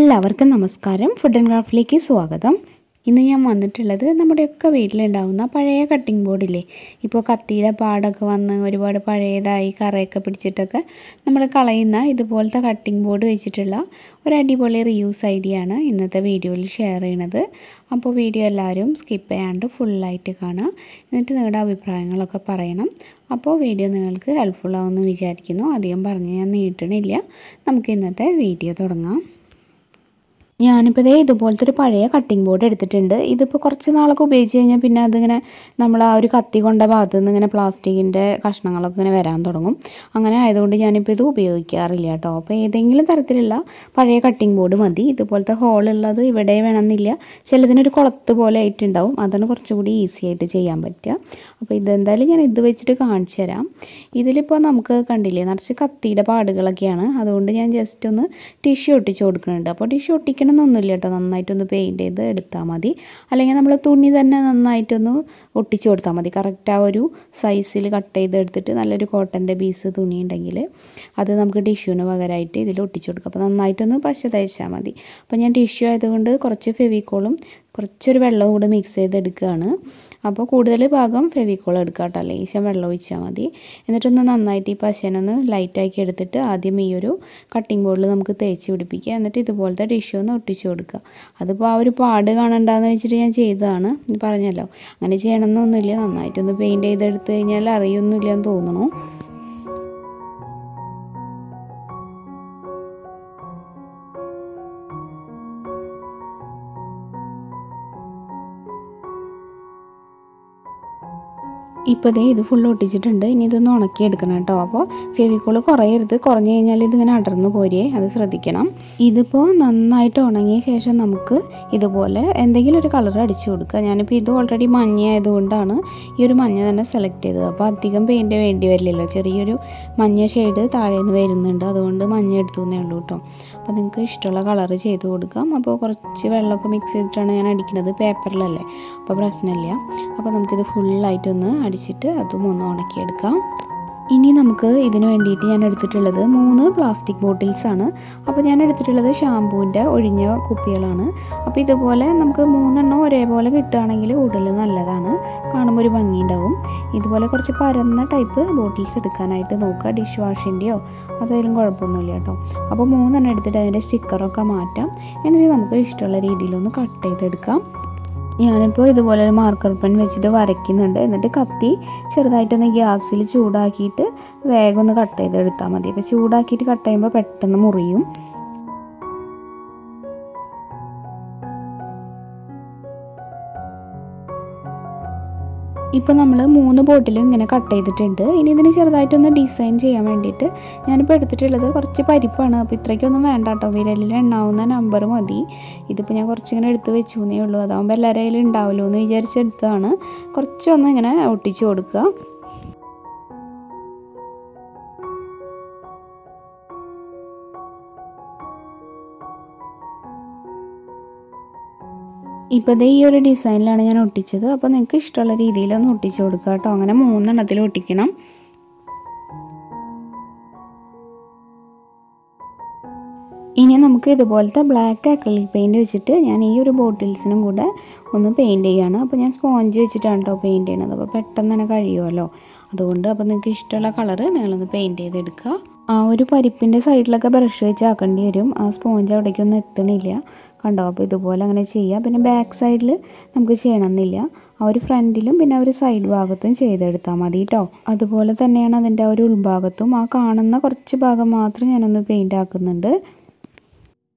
എല്ലാവർക്കും നമസ്കാരം. Food and ക്രാഫ്റ്റിലേക്ക് സ്വാഗതം. ഇന്ന് ഞാൻ വന്നിട്ടുള്ളത് നമ്മുടെയൊക്കെ വീട്ടിലുണ്ടാകുന്ന പഴയ കട്ടിംഗ് ബോർഡില്ലേ, ഇപ്പോൾ കത്തിയുടെ പാടൊക്കെ വന്ന് ഒരുപാട് പഴയതായി കറയൊക്കെ പിടിച്ചിട്ടൊക്കെ നമ്മൾ കളയുന്ന ഇതുപോലത്തെ കട്ടിംഗ് ബോർഡ് വെച്ചിട്ടുള്ള ഒരു അടിപൊളി റീയൂസ് ഐഡിയ ആണ് ഇന്നത്തെ വീഡിയോയിൽ ഷെയർ ചെയ്യണത്. അപ്പോൾ വീഡിയോ എല്ലാവരും സ്കിപ്പ് ചെയ്യാണ്ട് ഫുള്ളായിട്ട് കാണാം, എന്നിട്ട് നിങ്ങളുടെ അഭിപ്രായങ്ങളൊക്കെ പറയണം. അപ്പോൾ വീഡിയോ നിങ്ങൾക്ക് ഹെൽപ്ഫുൾ ആവുമെന്ന് വിചാരിക്കുന്നു. അധികം പറഞ്ഞ് ഞാൻ നീട്ടണില്ല, നമുക്ക് ഇന്നത്തെ വീഡിയോ തുടങ്ങാം. ഞാനിപ്പോൾ ഇതുപോലത്തെ ഒരു പഴയ കട്ടിംഗ് ബോർഡ് എടുത്തിട്ടുണ്ട്. ഇതിപ്പോൾ കുറച്ച് നാളൊക്കെ ഉപയോഗിച്ച് കഴിഞ്ഞാൽ പിന്നെ അതിങ്ങനെ നമ്മൾ ആ ഒരു കത്തി കൊണ്ട ഭാഗത്ത് നിന്ന് ഇങ്ങനെ പ്ലാസ്റ്റിക്കിൻ്റെ കഷ്ണങ്ങളൊക്കെ ഇങ്ങനെ വരാൻ തുടങ്ങും. അങ്ങനെ ആയതുകൊണ്ട് ഞാനിപ്പോൾ ഇത് ഉപയോഗിക്കാറില്ല കേട്ടോ. അപ്പോൾ ഏതെങ്കിലും തരത്തിലുള്ള പഴയ കട്ടിംഗ് ബോർഡ് മതി. ഇതുപോലത്തെ ഹോളുള്ളത് ഇവിടെ വേണമെന്നില്ല, ചിലതിനൊരു കുളത്ത് പോലെ ആയിട്ടുണ്ടാവും, അതാണ് കുറച്ചുകൂടി ഈസി ആയിട്ട് ചെയ്യാൻ പറ്റുക. അപ്പോൾ ഇതെന്തായാലും ഞാൻ ഇത് വെച്ചിട്ട് കാണിച്ചു തരാം. ഇതിലിപ്പോൾ നമുക്ക് കണ്ടില്ലേ, നിറച്ച് കത്തിയുടെ പാടുകളൊക്കെയാണ്. അതുകൊണ്ട് ഞാൻ ജസ്റ്റ് ഒന്ന് ടിഷ്യൂ ഒട്ടിച്ച് കൊടുക്കുന്നുണ്ട്. അപ്പോൾ ടിഷ്യൂ ഒട്ടിക്കണമെന്നൊന്നുമില്ല കേട്ടോ, നന്നായിട്ടൊന്ന് പെയിൻറ്റ് ചെയ്ത് എടുത്താൽ മതി. അല്ലെങ്കിൽ നമ്മൾ തുണി തന്നെ നന്നായിട്ടൊന്ന് ഒട്ടിച്ച് കൊടുത്താൽ മതി. കറക്റ്റ് ആ ഒരു സൈസിൽ കട്ട് ചെയ്തെടുത്തിട്ട് നല്ലൊരു കോട്ടൻ്റെ പീസ് തുണി ഉണ്ടെങ്കിൽ അത് നമുക്ക് ടിഷ്യൂവിന് പകരമായിട്ട് ഇതിൽ ഒട്ടിച്ച് കൊടുക്കാം. അപ്പോൾ നന്നായിട്ടൊന്ന് പശ തയ്ച്ചാൽ മതി. അപ്പോൾ ഞാൻ ടിഷ്യൂ ആയതുകൊണ്ട് കുറച്ച് ഫെവിക്കോളും കുറച്ചൊരു വെള്ളവും കൂടെ മിക്സ് ചെയ്തെടുക്കുകയാണ്. അപ്പോൾ കൂടുതൽ ഭാഗം ഫെവിക്കോൾ എടുക്കുക കേട്ടോ, ലേശം വെള്ളം ഒഴിച്ചാൽ മതി. എന്നിട്ടൊന്ന് നന്നായിട്ട് ഈ പശനൊന്ന് ലൈറ്റാക്കി എടുത്തിട്ട് ആദ്യം ഈ ഒരു കട്ടിംഗ് ബോർഡിൽ നമുക്ക് തേച്ച് പിടിപ്പിക്കുക. എന്നിട്ട് ഇതുപോലത്തെ ടിഷ്യൂ ഒന്ന് ഒട്ടിച്ച് കൊടുക്കുക. അതിപ്പോൾ ആ ഒരു പാട് കാണണ്ടെന്ന് വെച്ചിട്ട് ഞാൻ ചെയ്തതാണ്, പറഞ്ഞല്ലോ. അങ്ങനെ ചെയ്യണമെന്നൊന്നുമില്ല, നന്നായിട്ടൊന്ന് പെയിൻറ്റ് ചെയ്തെടുത്ത് കഴിഞ്ഞാൽ അറിയൊന്നുമില്ല എന്ന് തോന്നുന്നു. ഇപ്പോൾ ഇത് ഫുൾ ഒട്ടിച്ചിട്ടുണ്ട്. ഇനി ഇതൊന്ന് ഉണക്കിയെടുക്കണം കേട്ടോ. അപ്പോൾ ഫെവിക്കോൾ കുറയരുത്, കുറഞ്ഞു കഴിഞ്ഞാൽ ഇതിങ്ങനെ അടർന്നു പോരേ, അത് ശ്രദ്ധിക്കണം. ഇതിപ്പോൾ നന്നായിട്ട് ഉണങ്ങിയ ശേഷം നമുക്ക് ഇതുപോലെ എന്തെങ്കിലും ഒരു കളർ അടിച്ചു കൊടുക്കുക. ഞാനിപ്പോൾ ഇത് ഓൾറെഡി മഞ്ഞ ആയതുകൊണ്ടാണ് ഈ ഒരു മഞ്ഞ തന്നെ സെലക്ട് ചെയ്തത്. അപ്പോൾ അധികം പെയിൻറ്റ് വേണ്ടി വരില്ലല്ലോ, ചെറിയൊരു മഞ്ഞ ഷെയ്ഡ് താഴേന്ന് വരുന്നുണ്ട്, അതുകൊണ്ട് മഞ്ഞ എടുത്തു എന്നേ ഉള്ളൂ കേട്ടോ. അപ്പോൾ നിങ്ങൾക്ക് ഇഷ്ടമുള്ള കളർ ചെയ്ത് കൊടുക്കാം. അപ്പോൾ കുറച്ച് വെള്ളമൊക്കെ മിക്സ് ചെയ്തിട്ടാണ് ഞാൻ അടിക്കുന്നത്, പേപ്പറിലല്ലേ, അപ്പോൾ പ്രശ്നമില്ല. അപ്പോൾ നമുക്കിത് ഫുള്ളായിട്ടൊന്ന് അടിച്ചിട്ട് അതും ഒന്ന് ഉണക്കിയെടുക്കാം. ഇനി നമുക്ക് ഇതിന് വേണ്ടിയിട്ട് ഞാൻ എടുത്തിട്ടുള്ളത് 3 പ്ലാസ്റ്റിക് ബോട്ടിൽസ് ആണ്. അപ്പോൾ ഞാൻ എടുത്തിട്ടുള്ളത് ഷാമ്പൂവിൻ്റെ ഒഴിഞ്ഞ കുപ്പികളാണ്. അപ്പോൾ ഇതുപോലെ നമുക്ക് 3 എണ്ണം ഒരേപോലെ കിട്ടുകയാണെങ്കിൽ കൂടുതൽ നല്ലതാണ്, കാണുമ്പോൾ ഒരു ഭംഗി ഉണ്ടാവും. ഇതുപോലെ കുറച്ച് പരന്ന ടൈപ്പ് ബോട്ടിൽസ് എടുക്കാനായിട്ട് നോക്കുക. ഡിഷ് വാഷിൻ്റെയോ അതായാലും കുഴപ്പമൊന്നുമില്ല കേട്ടോ. അപ്പോൾ 3 എണ്ണം എടുത്തിട്ട് അതിൻ്റെ സ്റ്റിക്കറൊക്കെ മാറ്റാം. എന്നിട്ട് നമുക്ക് ഇഷ്ടമുള്ള രീതിയിലൊന്ന് കട്ട് ചെയ്തെടുക്കാം. ഞാനിപ്പോൾ ഇതുപോലെ ഒരു മാർക്കർ പെൻ വെച്ചിട്ട് വരയ്ക്കുന്നുണ്ട്. എന്നിട്ട് കത്തി ചെറുതായിട്ടൊന്ന് ഗ്യാസിൽ ചൂടാക്കിയിട്ട് വേഗം ഒന്ന് കട്ട് ചെയ്തെടുത്താൽ മതി. അപ്പോൾ ചൂടാക്കിയിട്ട് കട്ട് ചെയ്യുമ്പോൾ പെട്ടെന്ന് മുറിയും. ഇപ്പോൾ നമ്മൾ 3 ബോട്ടിലും ഇങ്ങനെ കട്ട് ചെയ്തിട്ടുണ്ട്. ഇനി ഇതിന് ചെറുതായിട്ടൊന്ന് ഡിസൈൻ ചെയ്യാൻ വേണ്ടിയിട്ട് ഞാനിപ്പോൾ എടുത്തിട്ടുള്ളത് കുറച്ച് പരിപ്പാണ്. അപ്പോൾ ഇത്രയ്ക്കൊന്നും വേണ്ട കേട്ടോ, വിരലിൽ എണ്ണാവുന്ന നമ്പർ മതി. ഇതിപ്പോൾ ഞാൻ കുറച്ചിങ്ങനെ എടുത്ത് വെച്ചു എന്നേ ഉള്ളൂ, അതാകുമ്പോൾ എല്ലാവരുടെ കയ്യിലും ഉണ്ടാവുമല്ലോ എന്ന് വിചാരിച്ചെടുത്താണ്. കുറച്ചൊന്ന് ഇങ്ങനെ ഒട്ടിച്ച് കൊടുക്കുക. ഇപ്പോൾ ഈ ഒരു ഡിസൈനിലാണ് ഞാൻ ഒട്ടിച്ചത്. അപ്പോൾ നിങ്ങൾക്ക് ഇഷ്ടമുള്ള രീതിയിലൊന്ന് ഒട്ടിച്ച് കൊടുക്കുക കേട്ടോ. അങ്ങനെ 3 എണ്ണത്തിൽ ഒട്ടിക്കണം. ഇനി നമുക്ക് ഇതുപോലത്തെ ബ്ലാക്ക് അക്രിലിക് പെയിൻറ്റ് വെച്ചിട്ട് ഞാൻ ഈ ഒരു ബോട്ടിൽസിനും കൂടെ ഒന്ന് പെയിൻറ്റ് ചെയ്യുകയാണ്. അപ്പോൾ ഞാൻ സ്പോഞ്ച് വെച്ചിട്ടാണ് കേട്ടോ പെയിൻറ്റ് ചെയ്യണത്. അപ്പോൾ പെട്ടെന്ന് തന്നെ കഴിയുമല്ലോ, അതുകൊണ്ട്. അപ്പോൾ നിങ്ങൾക്ക് ഇഷ്ടമുള്ള കളറ് നിങ്ങളൊന്ന് പെയിൻറ്റ് ചെയ്തെടുക്കുക. ആ ഒരു പരിപ്പിൻ്റെ സൈഡിലൊക്കെ ബ്രഷ് വെച്ച് ആക്കേണ്ടി വരും, ആ സ്പോഞ്ച് അവിടേക്കൊന്നും എത്തണില്ല, കണ്ടോ. അപ്പോൾ ഇതുപോലെ അങ്ങനെ ചെയ്യാം. പിന്നെ ബാക്ക് സൈഡിൽ നമുക്ക് ചെയ്യണമെന്നില്ല, ആ ഒരു ഫ്രണ്ടിലും പിന്നെ ആ ഒരു സൈഡ് ഭാഗത്തും ചെയ്തെടുത്താൽ മതി കേട്ടോ. അതുപോലെ തന്നെയാണ് അതിൻ്റെ ആ ഒരു ഉൾഭാഗത്തും. ആ കാണുന്ന കുറച്ച് ഭാഗം മാത്രം ഞാനൊന്ന് പെയിൻ്റ് ആക്കുന്നുണ്ട്.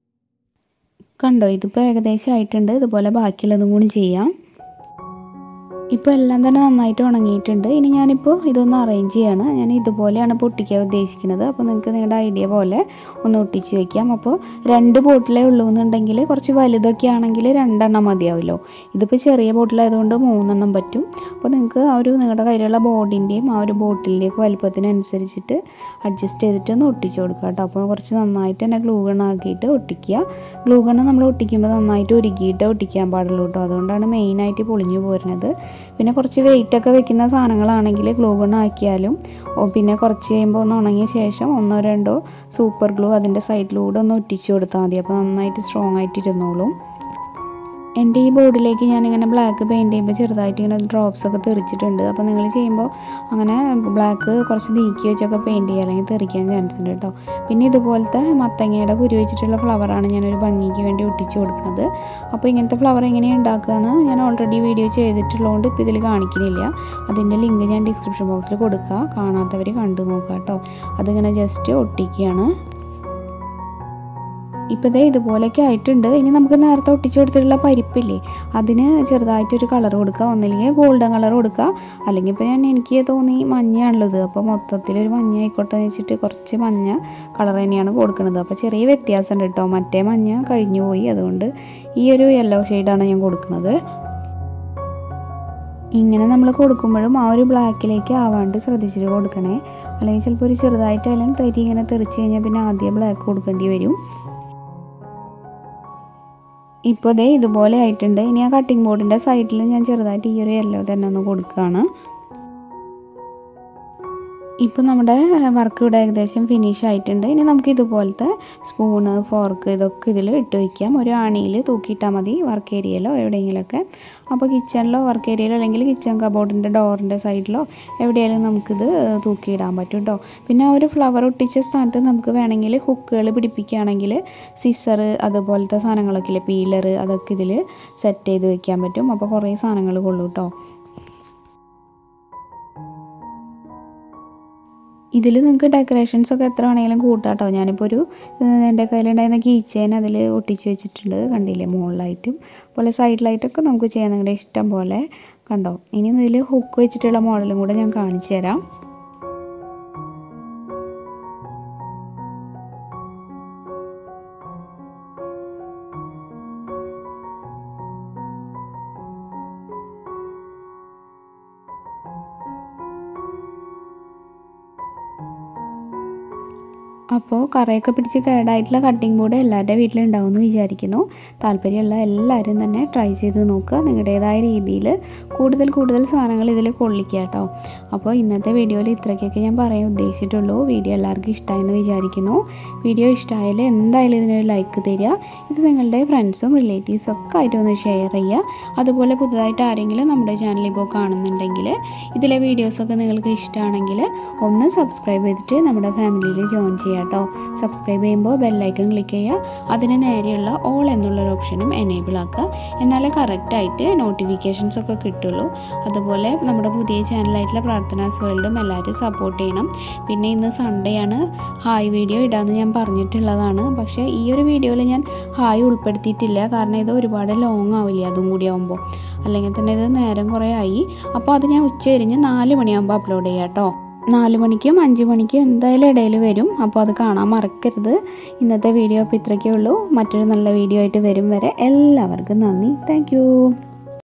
കണ്ടോ, ഇതിപ്പോൾ ഏകദേശം ആയിട്ടുണ്ട്. ഇതുപോലെ ബാക്കിയുള്ളതും കൂടി ചെയ്യാം. ഇപ്പോൾ എല്ലാം തന്നെ നന്നായിട്ട് ഉണങ്ങിയിട്ടുണ്ട്. ഇനി ഞാനിപ്പോൾ ഇതൊന്ന് അറേഞ്ച് ചെയ്യാണ്. ഞാൻ ഇതുപോലെയാണ് ഇപ്പോൾ ഒട്ടിക്കാൻ ഉദ്ദേശിക്കുന്നത്. അപ്പോൾ നിങ്ങൾക്ക് നിങ്ങളുടെ ഐഡിയ പോലെ ഒന്ന് ഒട്ടിച്ച് വയ്ക്കാം. അപ്പോൾ 2 ബോട്ടിലേ ഉള്ളൂ എന്നുണ്ടെങ്കിൽ, കുറച്ച് വലുതൊക്കെ ആണെങ്കിൽ 2 എണ്ണം മതിയാവുമല്ലോ. ഇതിപ്പോൾ ചെറിയ ബോട്ടിലായതുകൊണ്ട് 3 എണ്ണം പറ്റും. അപ്പോൾ നിങ്ങൾക്ക് ആ ഒരു നിങ്ങളുടെ കയ്യിലുള്ള ബോർഡിൻ്റെയും ആ ഒരു ബോട്ടിലിൻ്റെയൊക്കെ വലുപ്പത്തിനനുസരിച്ചിട്ട് അഡ്ജസ്റ്റ് ചെയ്തിട്ട് ഒന്ന് ഒട്ടിച്ച് കൊടുക്കുക കേട്ടോ. അപ്പോൾ കുറച്ച് നന്നായിട്ട് തന്നെ ഗ്ലൂ ഗൺ ആക്കിയിട്ട് ഒട്ടിക്കുക. ഗ്ലൂ ഗണ്ണ് നമ്മൾ ഒട്ടിക്കുമ്പോൾ നന്നായിട്ട് ഉരുക്കിയിട്ട് ഒട്ടിക്കാൻ പാടുള്ളൂ കേട്ടോ, അതുകൊണ്ടാണ് മെയിനായിട്ട് പൊളിഞ്ഞു പോരുന്നത്. പിന്നെ കുറച്ച് വെയിറ്റൊക്കെ വെക്കുന്ന സാധനങ്ങളാണെങ്കിൽ ഗ്ലൂ ഗൺ ആക്കിയാലും പിന്നെ കുറച്ച് കഴിയുമ്പോൾ ഒന്ന് ഉണങ്ങിയ ശേഷം 1-2 സൂപ്പർ ഗ്ലൂ അതിൻ്റെ സൈഡിലൂടെ ഒന്ന് ഒട്ടിച്ചു കൊടുത്താൽ മതി. അപ്പോൾ നന്നായിട്ട് സ്ട്രോങ് ആയിട്ട് ഇരുന്നോളും. എൻ്റെ ഈ ബോർഡിലേക്ക് ഞാനിങ്ങനെ ബ്ലാക്ക് പെയിൻറ്റ് ചെയ്യുമ്പോൾ ചെറുതായിട്ട് ഇങ്ങനെ ഡ്രോപ്സ് ഒക്കെ തെറിച്ചിട്ടുണ്ട്. അപ്പോൾ നിങ്ങൾ ചെയ്യുമ്പോൾ അങ്ങനെ ബ്ലാക്ക് കുറച്ച് നീക്കി വെച്ചൊക്കെ പെയിൻറ്റ് ചെയ്യുക, അല്ലെങ്കിൽ തെറിക്കാൻ ചാൻസ് ഉണ്ട് കേട്ടോ. പിന്നെ ഇതുപോലത്തെ മത്തങ്ങയുടെ കുരു വെച്ചിട്ടുള്ള ഫ്ലവറാണ് ഞാനൊരു ഭംഗിക്ക് വേണ്ടി ഒട്ടിച്ച് കൊടുക്കുന്നത്. അപ്പോൾ ഇങ്ങനത്തെ ഫ്ലവർ എങ്ങനെയാണ് ഉണ്ടാക്കുകയെന്ന് ഞാൻ ഓൾറെഡി വീഡിയോ ചെയ്തിട്ടുള്ളതുകൊണ്ട് ഇപ്പോൾ ഇതിൽ കാണിക്കുന്നില്ല. അതിൻ്റെ ലിങ്ക് ഞാൻ ഡിസ്ക്രിപ്ഷൻ ബോക്സിൽ കൊടുക്കുക, കാണാത്തവർ കണ്ടു നോക്കുക കേട്ടോ. അതിങ്ങനെ ജസ്റ്റ് ഒട്ടിക്കുകയാണ്. ഇപ്പോൾ ഇതേ ഇതുപോലെയൊക്കെ ആയിട്ടുണ്ട്. ഇനി നമുക്ക് നേരത്തെ ഒട്ടിച്ചു കൊടുത്തിട്ടുള്ള പരിപ്പില്ലേ, അതിന് ചെറുതായിട്ടൊരു കളർ കൊടുക്കുക. ഒന്നില്ലെങ്കിൽ ഗോൾഡൻ കളർ കൊടുക്കുക, അല്ലെങ്കിൽ ഇപ്പോൾ എനിക്ക് തോന്നി മഞ്ഞയാണുള്ളത്, അപ്പോൾ മൊത്തത്തിലൊരു മഞ്ഞ ആയിക്കോട്ടെ എന്ന് വെച്ചിട്ട് കുറച്ച് മഞ്ഞ കളർ തന്നെയാണ് കൊടുക്കുന്നത്. അപ്പോൾ ചെറിയ വ്യത്യാസമുണ്ട് കേട്ടോ, മറ്റേ മഞ്ഞ കഴിഞ്ഞു പോയി, അതുകൊണ്ട് ഈ ഒരു യെല്ലോ ഷെയ്ഡാണ് ഞാൻ കൊടുക്കുന്നത്. ഇങ്ങനെ നമ്മൾ കൊടുക്കുമ്പോഴും ആ ഒരു ബ്ലാക്കിലേക്ക് ആവാണ്ട് ശ്രദ്ധിച്ചിട്ട് കൊടുക്കണേ, അല്ലെങ്കിൽ ചിലപ്പോൾ ഒരു ചെറുതായിട്ടായാലും തരി ഇങ്ങനെ തെറിച്ച് കഴിഞ്ഞാൽ പിന്നെ ആദ്യം ബ്ലാക്ക് കൊടുക്കേണ്ടി വരും. ഇപ്പോൾ ദേ ഇതുപോലെ ആയിട്ടുണ്ട്. ഇനി ആ കട്ടിംഗ് ബോർഡിൻ്റെ സൈഡിൽ ഞാൻ ചെറുതായിട്ട് ഈ ഒരു യെല്ലോ തന്നെ ഒന്ന് കൊടുക്കുകയാണ്. ഇപ്പോൾ നമ്മുടെ വർക്ക് ഇവിടെ ഏകദേശം ഫിനിഷ് ആയിട്ടുണ്ട്. ഇനി നമുക്ക് ഇതുപോലത്തെ സ്പൂണ്, ഫോർക്ക് ഇതൊക്കെ ഇതിൽ ഇട്ട് വയ്ക്കാം. ഒരു ആണിയിൽ തൂക്കിയിട്ടാൽ മതി, വർക്ക് ഏരിയയിലോ എവിടെയെങ്കിലുമൊക്കെ. അപ്പോൾ കിച്ചണിലോ വർക്ക് ഏരിയയിലോ അല്ലെങ്കിൽ കിച്ചൺ കബോർഡിൻ്റെ ഡോറിൻ്റെ സൈഡിലോ എവിടെയെങ്കിലും നമുക്കിത് തൂക്കിയിടാൻ പറ്റും കേട്ടോ. പിന്നെ ആ ഒരു ഫ്ലവർ ഒട്ടിച്ച സ്ഥാനത്ത് നമുക്ക് വേണമെങ്കിൽ ഹുക്കുകൾ പിടിപ്പിക്കുകയാണെങ്കിൽ സിസർ അതുപോലത്തെ സാധനങ്ങളൊക്കെ ഇല്ലേ, പീലർ, അതൊക്കെ ഇതിൽ സെറ്റ് ചെയ്ത് വെക്കാൻ പറ്റും. അപ്പോൾ കുറേ സാധനങ്ങൾ കൊള്ളും കേട്ടോ. ഇതിൽ നിങ്ങൾക്ക് ഡെക്കറേഷൻസൊക്കെ എത്ര വേണമെങ്കിലും കൂട്ടാം കേട്ടോ. ഞാനിപ്പോൾ എൻ്റെ കയ്യിലുണ്ടായിരുന്ന കീ ചെയിൻ അതിൽ ഒട്ടിച്ച് വെച്ചിട്ടുണ്ട്, കണ്ടില്ലേ, മുകളിലായിട്ടും പോലെ സൈഡിലായിട്ടൊക്കെ നമുക്ക് ചെയ്യാൻ നിങ്ങളുടെ ഇഷ്ടം പോലെ കണ്ടോ. ഇനി ഇതിൽ ഹുക്ക് വെച്ചിട്ടുള്ള മോഡലും കൂടെ ഞാൻ കാണിച്ചു തരാം. അപ്പോൾ കറയൊക്കെ പിടിച്ച് കേടായിട്ടുള്ള കട്ടിംഗ് ബോർഡ് എല്ലാവരുടെ വീട്ടിലുണ്ടാവുമെന്ന് വിചാരിക്കുന്നു. താല്പര്യമുള്ള എല്ലാവരും തന്നെ ട്രൈ ചെയ്ത് നോക്കുക. നിങ്ങളുടേതായ രീതിയിൽ കൂടുതൽ സാധനങ്ങൾ ഇതിൽ കൊള്ളിക്കുക കേട്ടോ. അപ്പോൾ ഇന്നത്തെ വീഡിയോയിൽ ഇത്രയ്ക്കൊക്കെ ഞാൻ പറയാൻ ഉദ്ദേശിച്ചിട്ടുള്ളൂ. വീഡിയോ എല്ലാവർക്കും ഇഷ്ടമായെന്ന് വിചാരിക്കുന്നു. വീഡിയോ ഇഷ്ടമായാൽ എന്തായാലും ഇതിനൊരു ലൈക്ക് തരിക. ഇത് നിങ്ങളുടെ ഫ്രണ്ട്സും റിലേറ്റീവ്സും ഒക്കെ ആയിട്ട് ഒന്ന് ഷെയർ ചെയ്യുക. അതുപോലെ പുതുതായിട്ട് ആരെങ്കിലും നമ്മുടെ ചാനൽ ഇപ്പോൾ കാണുന്നുണ്ടെങ്കിൽ ഇതിലെ വീഡിയോസൊക്കെ നിങ്ങൾക്ക് ഇഷ്ടമാണെങ്കിൽ ഒന്ന് സബ്സ്ക്രൈബ് ചെയ്തിട്ട് നമ്മുടെ ഫാമിലിയിൽ ജോയിൻ ചെയ്യുക കേട്ടോ. സബ്സ്ക്രൈബ് ചെയ്യുമ്പോൾ ബെല്ലൈക്കൺ ക്ലിക്ക് ചെയ്യുക. അതിന് നേരെയുള്ള ഓൾ എന്നുള്ളൊരു ഓപ്ഷനും എനേബിൾ ആക്കുക. എന്നാലേ കറക്റ്റായിട്ട് നോട്ടിഫിക്കേഷൻസ് ഒക്കെ കിട്ടുള്ളൂ. അതുപോലെ നമ്മുടെ പുതിയ ചാനലായിട്ടുള്ള പ്രാർത്ഥനാസ് വേൾഡും എല്ലാവരും സപ്പോർട്ട് ചെയ്യണം. പിന്നെ ഇന്ന് സൺഡേ ആണ്, ഹായ് വീഡിയോ ഇടാമെന്ന് ഞാൻ പറഞ്ഞിട്ടുള്ളതാണ്. പക്ഷേ ഈ ഒരു വീഡിയോയിൽ ഞാൻ ഹായ് ഉൾപ്പെടുത്തിയിട്ടില്ല, കാരണം ഇത് ഒരുപാട് ലോങ് ആവില്ല അതും കൂടി ആകുമ്പോൾ. അല്ലെങ്കിൽ തന്നെ ഇത് നേരം കുറേ ആയി. അപ്പോൾ അത് ഞാൻ ഉച്ചതിരിഞ്ഞ് 4 മണിയാകുമ്പോൾ അപ്ലോഡ് ചെയ്യാം കേട്ടോ. 4 മണിക്കും 5 മണിക്കും എന്തായാലും ഇടയിൽ വരും. അപ്പോൾ അത് കാണാൻ മറക്കരുത്. ഇന്നത്തെ വീഡിയോ അപ്പോൾ ഇത്രയൊക്കെ ഉള്ളൂ. മറ്റൊരു നല്ല വീഡിയോ ആയിട്ട് വരും വരെ എല്ലാവർക്കും നന്ദി. താങ്ക്